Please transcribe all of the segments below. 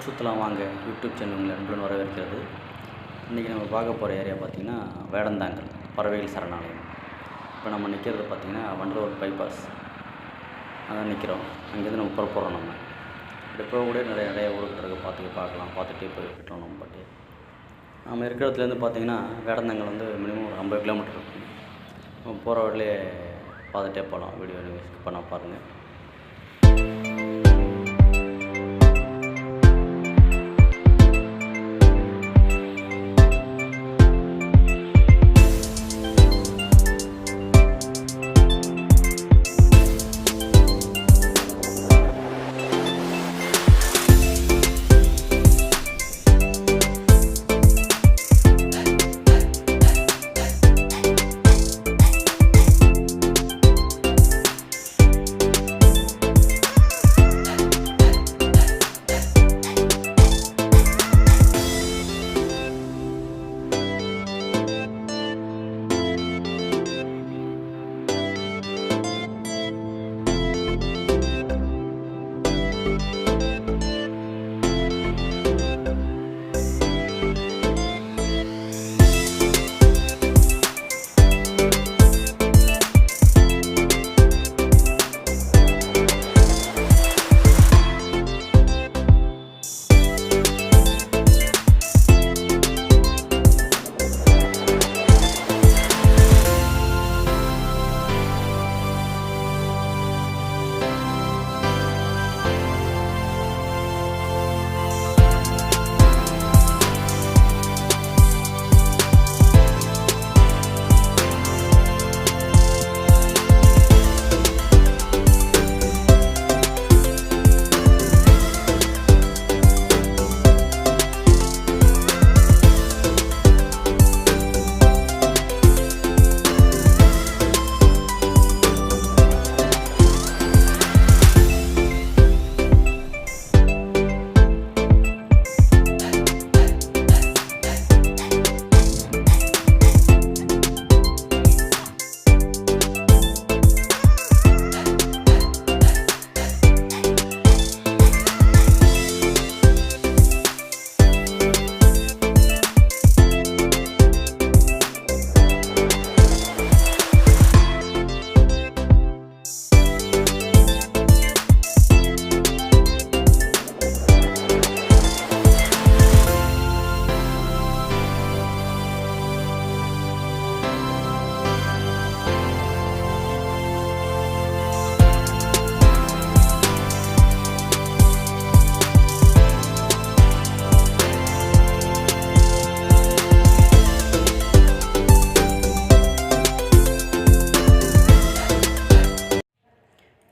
சுற்றலாம் வாங்க YouTube channel உங்களை அன்புடன் வரவேற்கிறது. இன்றைக்கி நம்ம பார்க்க போகிற ஏரியா பார்த்திங்கன்னா வேடந்தாங்கல் பறவைகள் சரணாலயம். இப்போ நம்ம நிற்கிறது பார்த்திங்கன்னா வண்டலூர் பைபாஸ் அதான் நிற்கிறோம். அங்கேருந்து நம்ம புறப்படுறோம். நம்ம இப்போ கூட நிறைய ஊருக்கு இருக்குது, பார்த்துட்டே போய்கிட்டோம். நம்ம பாட்டு நம்ம இருக்கிற இடத்துலேருந்து பார்த்திங்கன்னா வேடந்தாங்கல் வந்து மினிமம் ஒரு 50 கிலோமீட்டர் இருக்கும். நம்ம போகிற வழியிலே பார்த்துட்டே போகலாம். வீடியோ நீங்கள் ஸ்கிப் பண்ண பாருங்கள்.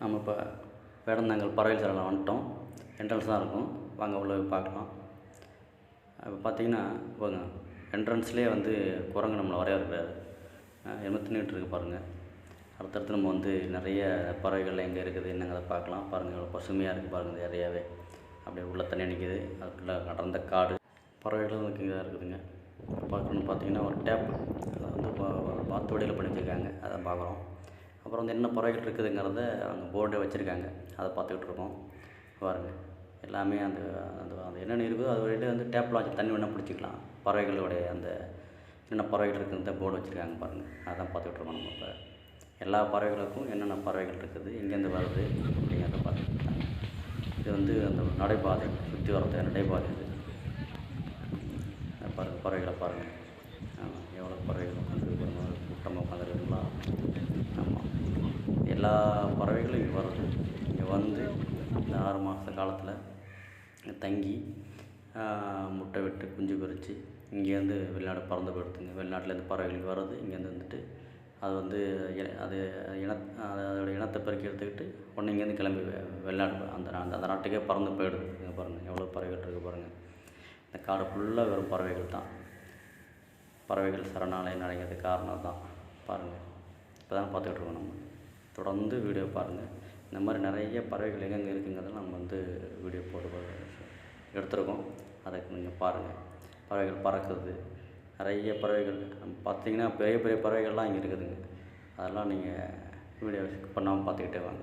நம்ம இப்போ வேடந்தாங்கல் பறவைகள் சரணாலயம் வந்துட்டோம். என்ட்ரன்ஸ் தான் இருக்கும், வாங்க உள்ள பார்க்கலாம். இப்போ பார்த்தீங்கன்னா போங்க என்ட்ரன்ஸ்லேயே வந்து குரங்கு நம்மளை வரையறுக்கிறாரு. நின்றுட்டு இருக்கு பாருங்கள். அடுத்தடுத்து நம்ம வந்து நிறைய பறவைகள் எங்கே இருக்குது என்னங்க அதை பார்க்கலாம். பாருங்கள் எவ்வளோ பசுமையாக இருக்குது பாருங்கள். இந்த ஏரியாவே அப்படியே உள்ள தண்ணி நிற்கிது. அதுக்குள்ளே அடர்ந்த காடு பறவைகளும் இங்கே இருக்குதுங்க. பார்க்கணுன்னு பார்த்தீங்கன்னா ஒரு டேப் அதை வந்து வாத்து வடியில் பண்ணி வச்சுருக்காங்க, அதை பார்க்குறோம். அப்புறம் வந்து என்ன பறவைகள் இருக்குதுங்கிறத அவங்க போர்டே வச்சுருக்காங்க, அதை பார்த்துக்கிட்டு இருக்கோம். பாருங்கள் எல்லாமே அந்த அந்த அந்த என்னென்ன இருக்குதோ அது வழியிட்டு வந்து டேப்பில் வச்சு தண்ணி வேணால் பிடிச்சிக்கலாம். பறவைகளுடைய அந்த என்னென்ன பறவைகள் இருக்குதுன்னு போர்டு வச்சுருக்காங்க பாருங்கள், அதான் பார்த்துக்கிட்டு இருக்கோம். நம்ம இப்போ எல்லா பறவைகளுக்கும் என்னென்ன பறவைகள் இருக்குது, எங்கேருந்து வருது அப்படிங்கிறத பார்த்துக்கிட்டாங்க. இது வந்து அந்த நடைபாதை சுற்றி வரது நடைபாதை. இது பாருங்கள் பறவைகளை பாருங்கள். எவ்வளோ பறவைகள் உட்காந்து கூட்டமாக உட்காந்துருக்குங்களா. ஆமாம், எல்லா பறவைகளும் இங்கே வருது. இங்கே வந்து இந்த 6 மாத காலத்தில் தங்கி முட்டை விட்டு குஞ்சு பொரித்து இங்கேருந்து வெளிநாடு பறந்து போயிடுதுங்க. வெளிநாட்டிலேருந்து பறவைகளுக்கு வர்றது இங்கேருந்து வந்துட்டு அது வந்து அது அதோட இனத்தை பெருக்கி எடுத்துக்கிட்டு ஒன்று இங்கேருந்து கிளம்பி வெளிநாடு அந்த நாட்டுக்கே பறந்து போயிடுது. இங்கே பாருங்கள் எவ்வளோ பறவைகள் இருக்குது பாருங்கள். இந்த காடு ஃபுல்லாக வெறும் பறவைகள் தான். பறவைகள் சரணாலயம் அடைங்கிறதுக்கு காரணம் தான் பாருங்கள். இப்போ தான் பார்த்துக்கிட்டு இருக்கோம். நம்ம தொடர்ந்து வீடியோ பாருங்கள். இந்த மாதிரி நிறைய பறவைகள் எங்கெங்கே இருக்குங்கிறத நம்ம வந்து வீடியோ போட்டு எடுத்துருக்கோம். அதை நீங்கள் பாருங்கள். பறவைகள் பறக்குது, நிறைய பறவைகள் பார்த்திங்கன்னா பெரிய பெரிய பறவைகள்லாம் இங்கே இருக்குதுங்க. அதெல்லாம் நீங்கள் வீடியோ ஸ்கிப் பண்ணாமல் பார்த்துக்கிட்டே வாங்க.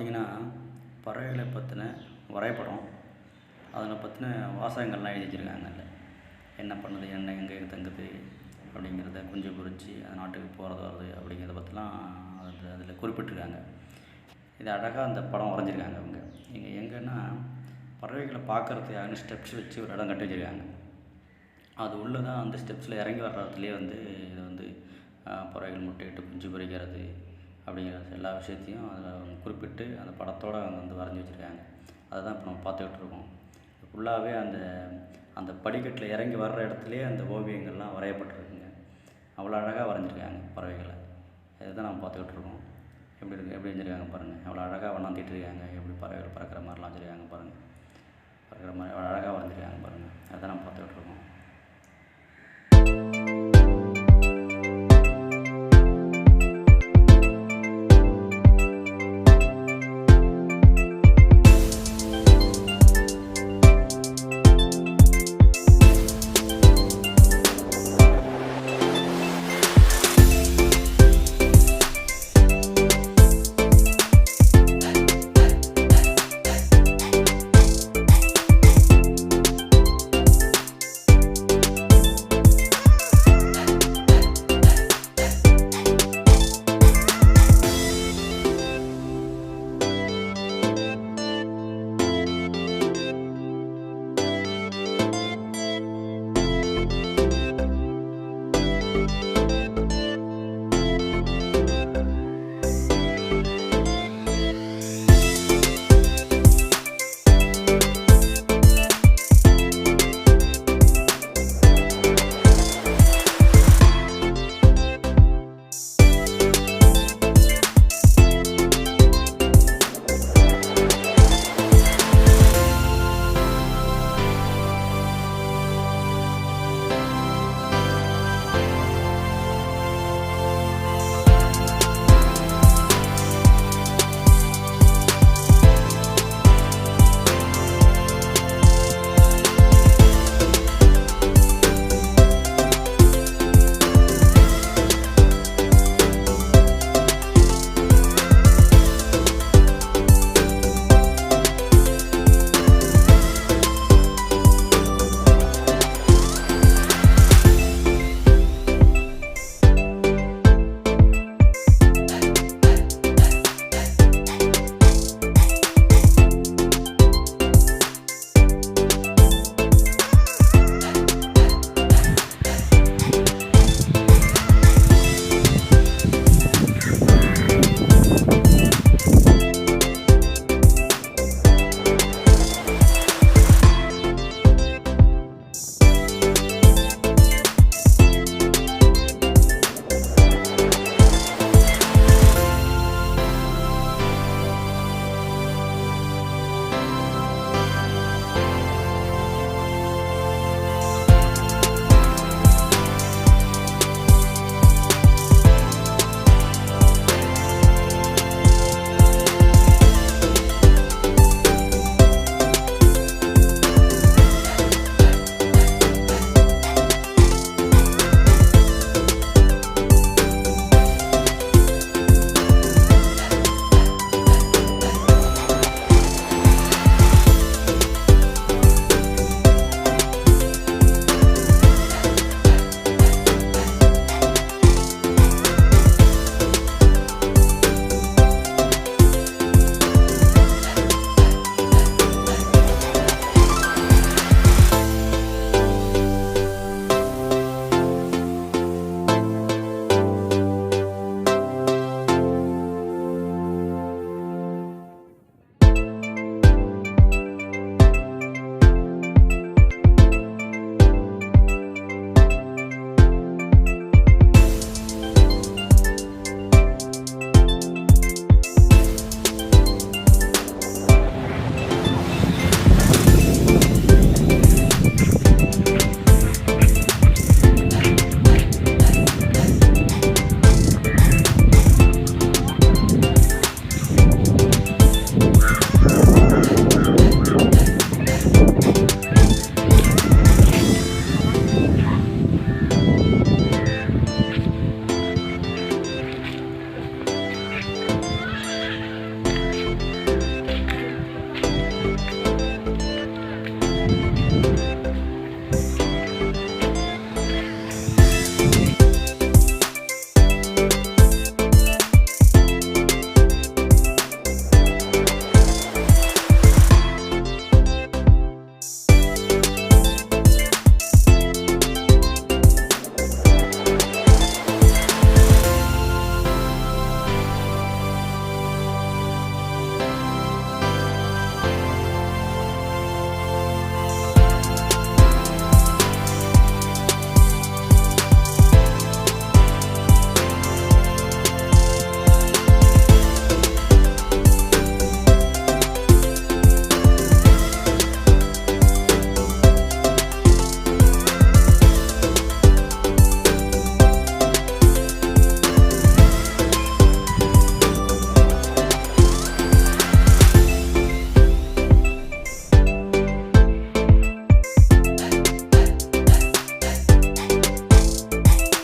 பார்த்திங்கன்னா பறவைகளை பற்றின வரைபடம், அதில் பற்றின வாசகங்கள்லாம் எழுதி வச்சுருக்காங்கல்ல, என்ன பண்ணுது, என்ன எங்கே தங்குது அப்படிங்கிறத, குஞ்சு பொரித்து அது நாட்டுக்கு போகிறது வருது அப்படிங்கிறத பற்றிலாம் அதில் குறிப்பிட்டிருக்காங்க. இது அழகாக அந்த படம் வரைஞ்சிருக்காங்க அவங்க. இங்கே எங்கன்னா பறவைகளை பார்க்குறதுக்காக ஸ்டெப்ஸ் வச்சு ஒரு இடம் கட்டி வச்சுருக்காங்க. அது உள்ளே தான் அந்த ஸ்டெப்ஸில் இறங்கி வர்ற இடத்துலேயே இது பறவைகள் முட்டையிட்டு குஞ்சு பொரிக்கிறது அப்படிங்கிற எல்லா விஷயத்தையும் அதில் குறிப்பிட்டு அந்த படத்தோடு அவங்க வரைஞ்சி வச்சுருக்காங்க. அதை தான் இப்போ நம்ம பார்த்துக்கிட்டு இருக்கோம். ஃபுல்லாகவே அந்த படிக்கட்டில் இறங்கி வர்ற இடத்துலையே அந்த ஓவியங்கள்லாம் வரையப்பட்டிருக்குங்க. அவ்வளோ அழகாக வரைஞ்சிருக்காங்க பறவைகளை. இதை தான் நம்ம பார்த்துக்கிட்டு இருக்கோம். எப்படி வச்சுருக்காங்க பாருங்கள், எவ்வளோ அழகாக வண்ணாந்திட்டு இருக்காங்க, எப்படி பறவைகள் பறக்கிற மாதிரிலாம் வச்சுருக்காங்க பாருங்கள். பறக்கிற மாதிரி அவ்வளோ அழகாக வரைஞ்சிருக்காங்க பாருங்கள். அதை தான் நம்ம பார்த்துக்கிட்டு இருக்கோம்.